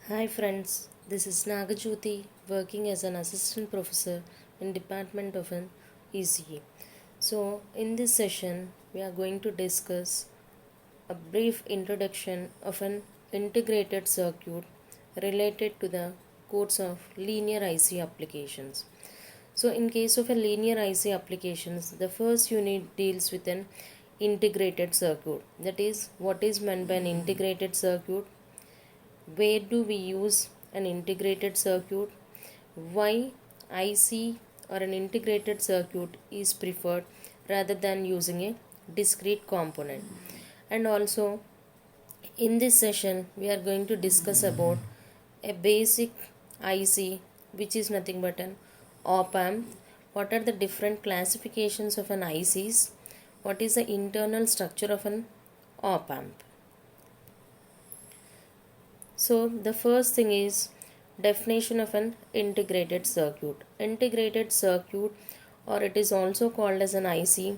Hi friends, this is Nagajyoti working as an assistant professor in Department of an ECE. So in this session we are going to discuss a brief introduction of an integrated circuit related to the course of linear IC applications. So in case of a linear IC applications, the first unit deals with an integrated circuit. That is, what is meant by an integrated circuit, where do we use an integrated circuit, why IC or an integrated circuit is preferred rather than using a discrete component. And also in this session we are going to discuss about a basic IC, which is nothing but an op amp. What are the different classifications of an ICs, what is the internal structure of an op amp. So the first thing is definition of an integrated circuit. Integrated circuit, or it is also called as an IC,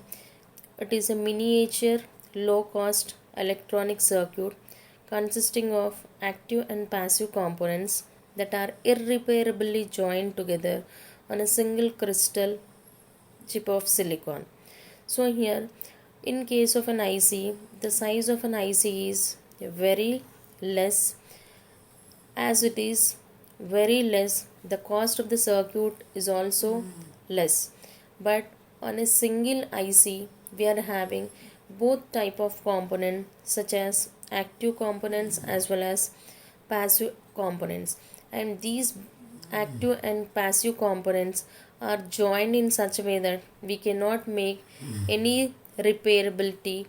it is a miniature low cost electronic circuit consisting of active and passive components that are irreparably joined together on a single crystal chip of silicon. So here, in case of an IC, the size of an IC is very less. As it is very less, the cost of the circuit is also less. But on a single IC we are having both type of components, such as active components as well as passive components, and these active and passive components are joined in such a way that we cannot make any repairability,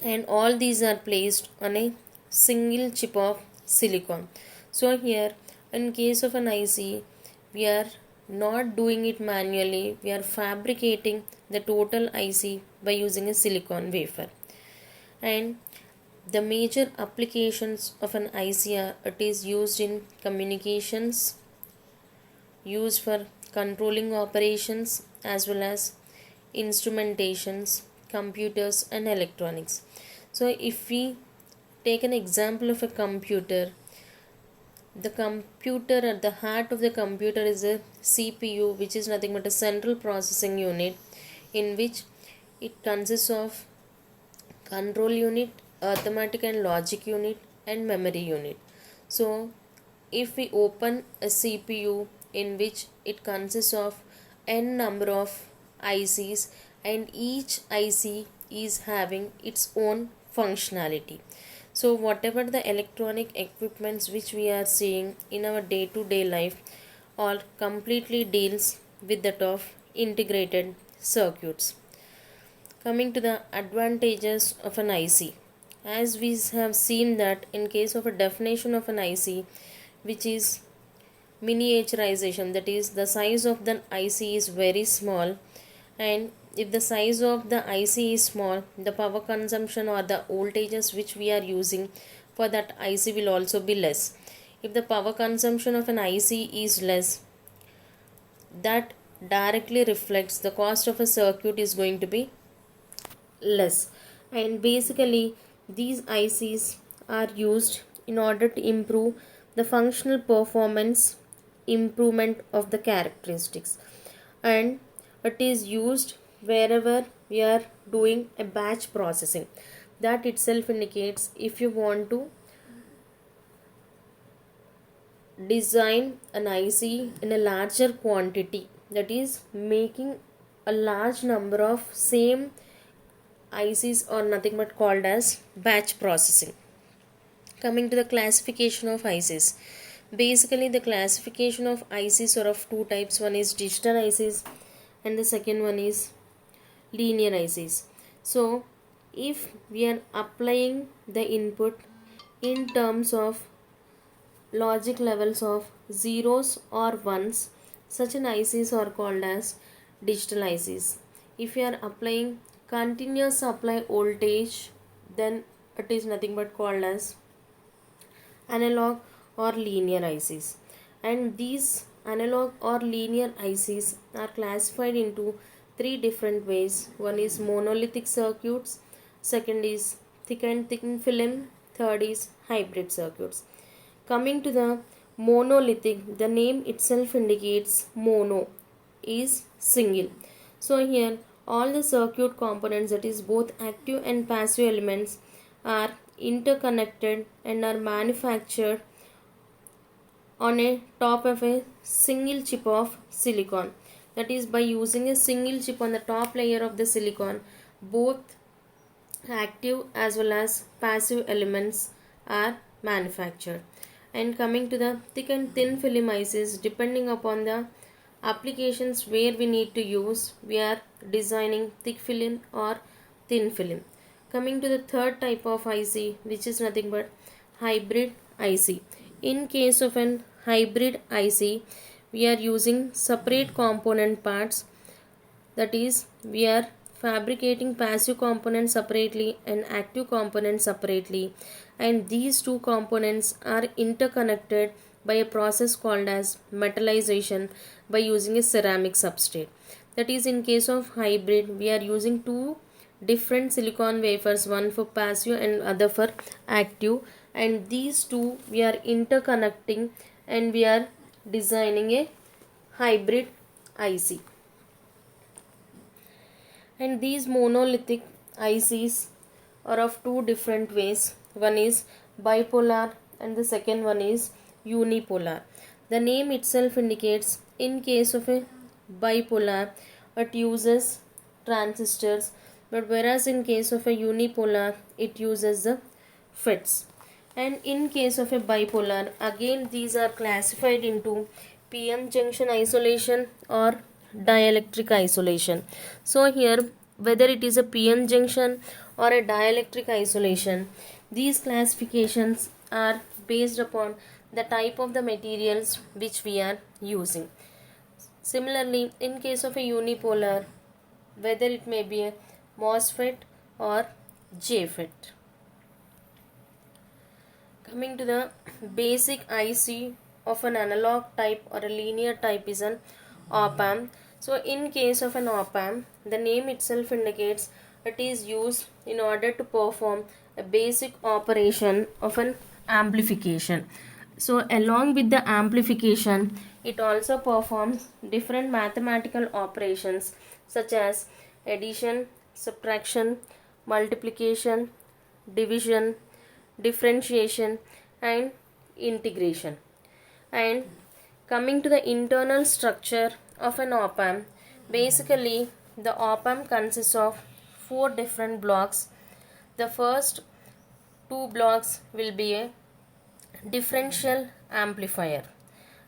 and all these are placed on a single chip of silicon. So here, in case of an IC, we are not doing it manually, we are fabricating the total IC by using a silicon wafer. And the major applications of an IC are, it is used in communications, used for controlling operations, as well as instrumentations, computers and electronics. So if we take an example of a computer, the computer, at the heart of the computer is a CPU, which is nothing but a central processing unit, in which it consists of control unit, arithmetic and logic unit and memory unit. So if we open a CPU in which it consists of n number of ICs, and each IC is having its own functionality. So whatever the electronic equipments which we are seeing in our day-to-day life all completely deals with that of integrated circuits. Coming to the advantages of an IC, as we have seen that in case of a definition of an IC, which is miniaturization, that is the size of the IC is very small, and if the size of the IC is small, the power consumption or the voltages which we are using for that IC will also be less. If the power consumption of an IC is less, that directly reflects the cost of a circuit is going to be less. And basically these ICs are used in order to improve the functional performance, improvement of the characteristics, and it is used wherever we are doing a batch processing. That itself indicates if you want to design an IC in a larger quantity, that is making a large number of same ICs are nothing but called as batch processing. Coming to the classification of ICs, basically the classification of ICs are of two types. One is digital ICs and the second one is linear ICs. So if we are applying the input in terms of logic levels of zeros or ones, such an ICs are called as digital ICs. If you are applying continuous supply voltage, then it is nothing but called as analog or linear ICs. And these analog or linear ICs are classified into three different ways. One is monolithic circuits, second is thick and thin film, third is hybrid circuits. Coming to the monolithic, the name itself indicates mono is single. So here all the circuit components, that is both active and passive elements, are interconnected and are manufactured on a top of a single chip of silicon. That is, by using a single chip on the top layer of the silicon, both active as well as passive elements are manufactured. And coming to the thick and thin film ICs, depending upon the applications where we need to use, we are designing thick film or thin film. Coming to the third type of IC, which is nothing but hybrid IC. In case of an hybrid IC, we are using separate component parts, that is, we are fabricating passive components separately and active components separately, and these two components are interconnected by a process called as metallization by using a ceramic substrate. That is, in case of hybrid, we are using two different silicon wafers, one for passive and other for active, and these two we are interconnecting and we are designing a hybrid IC. And these monolithic ICs are of two different ways. One is bipolar and the second one is unipolar. The name itself indicates, in case of a bipolar, it uses transistors, but whereas in case of a unipolar, it uses the FETs. And in case of a bipolar, again these are classified into PN junction isolation or dielectric isolation. So here, whether it is a PN junction or a dielectric isolation, these classifications are based upon the type of the materials which we are using. Similarly, in case of a unipolar, whether it may be a MOSFET or JFET. Coming to the basic IC of an analog type or a linear type is an op-amp. So in case of an op-amp, the name itself indicates it is used in order to perform a basic operation of an amplification. So along with the amplification, it also performs different mathematical operations such as addition, subtraction, multiplication, division, differentiation and integration. And coming to the internal structure of an op-amp, basically the op-amp consists of 4 different blocks. The first 2 blocks will be a differential amplifier,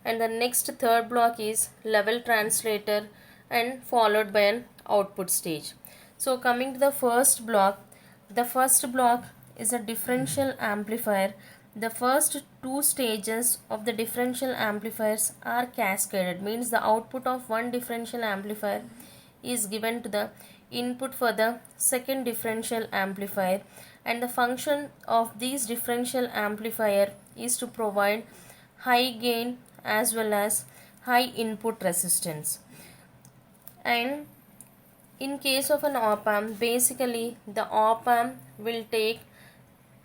and the next third block is level translator and followed by an output stage. So coming to the first block is a differential amplifier. The first 2 stages of the differential amplifiers are cascaded, means the output of one differential amplifier is given to the input for the second differential amplifier, and the function of these differential amplifier is to provide high gain as well as high input resistance. And in case of an op-amp, basically the op-amp will take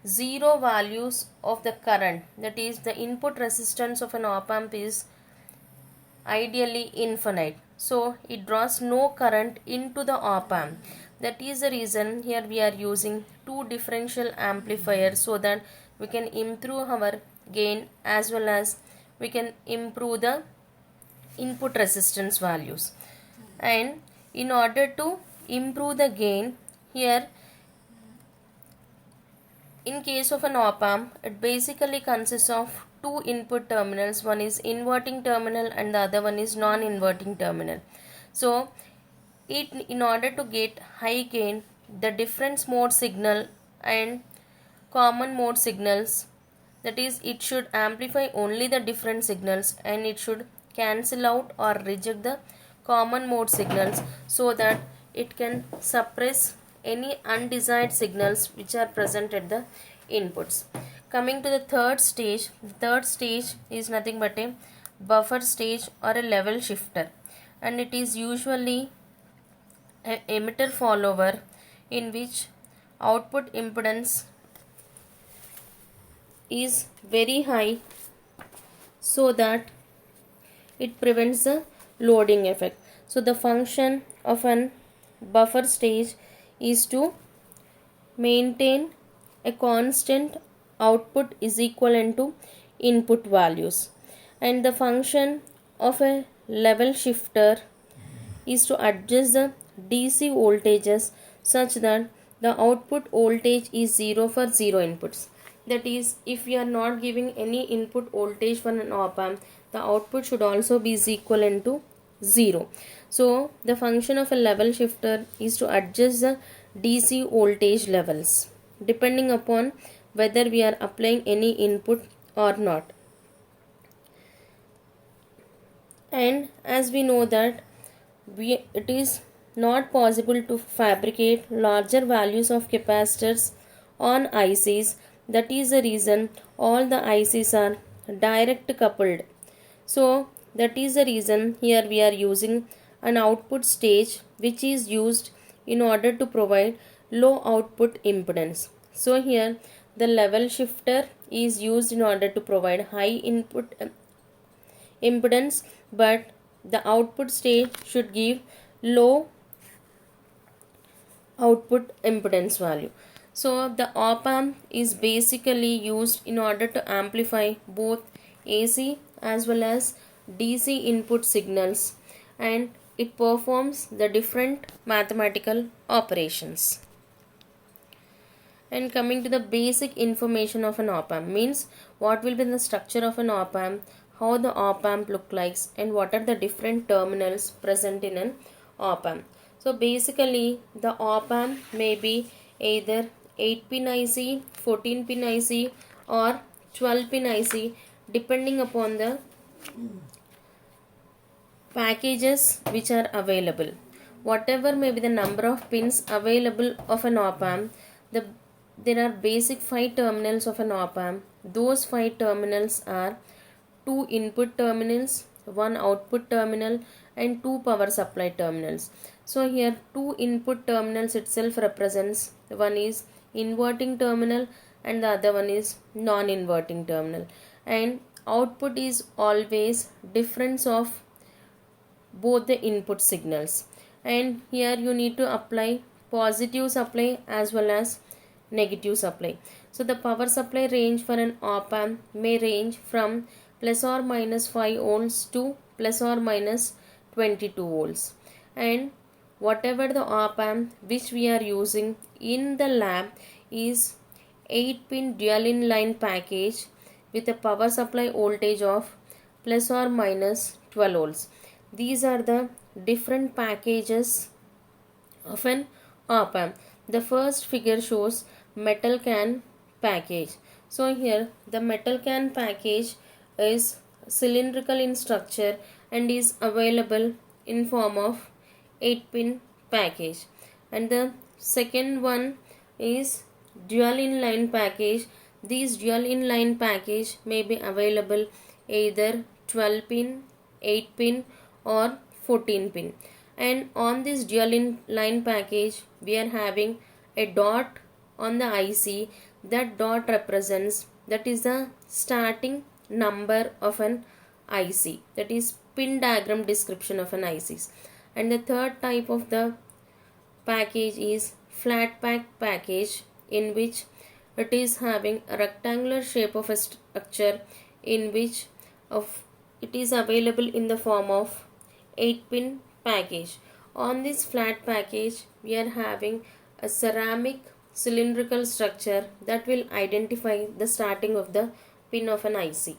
0 values of the current, that is the input resistance of an op-amp is ideally infinite, so it draws no current into the op-amp. That is the reason here we are using 2 differential amplifiers, so that we can improve our gain as well as we can improve the input resistance values. And in order to improve the gain, here in case of an op-amp, it basically consists of 2 input terminals. One is inverting terminal and the other one is non-inverting terminal. So in order to get high gain, the difference mode signal and common mode signals, that is it should amplify only the different signals and it should cancel out or reject the common mode signals, so that it can suppress any undesired signals which are present at the inputs. Coming to the third stage is nothing but a buffer stage or a level shifter, and it is usually an emitter follower in which output impedance is very high so that it prevents the loading effect. So the function of an buffer stage is to maintain a constant output is equivalent to input values, and the function of a level shifter is to adjust the DC voltages such that the output voltage is 0 for 0 inputs. That is, if we are not giving any input voltage for an op amp, the output should also be equivalent to 0. So the function of a level shifter is to adjust the DC voltage levels depending upon whether we are applying any input or not. And as we know that it is not possible to fabricate larger values of capacitors on ICs. That is the reason all the ICs are direct coupled. So that is the reason here we are using an output stage which is used in order to provide low output impedance. So here the level shifter is used in order to provide high input impedance, but the output stage should give low output impedance value. So the op amp is basically used in order to amplify both AC as well as DC input signals, and it performs the different mathematical operations. And coming to the basic information of an op amp means what will be the structure of an op amp, how the op amp look like, and what are the different terminals present in an op amp. So basically the op amp may be either 8 pin IC, 14 pin IC or 12 pin IC depending upon the packages which are available. Whatever may be the number of pins available of an op amp, there are basic 5 terminals of an op amp. Those 5 terminals are 2 input terminals, 1 output terminal and 2 power supply terminals. So here 2 input terminals itself represents, one is inverting terminal and the other one is non-inverting terminal, and output is always difference of both the input signals, and here you need to apply positive supply as well as negative supply. So the power supply range for an op amp may range from plus or minus 5 volts to plus or minus 22 volts, and whatever the op amp which we are using in the lab is 8 pin dual inline package with a power supply voltage of plus or minus 12 volts. These are the different packages of an op amp. The first figure shows metal can package. So here the metal can package is cylindrical in structure and is available in form of 8 pin package, and the second one is dual inline package. These dual inline package may be available either 12 pin, 8 pin or 14 pin, and on this dual inline package we are having a dot on the IC. That dot represents, that is the starting number of an IC, that is pin diagram description of an ICs. And the third type of the package is flat pack package, in which it is having a rectangular shape of a structure in which it is available in the form of 8 pin package. On this flat package we are having a ceramic cylindrical structure that will identify the starting of the pin of an IC.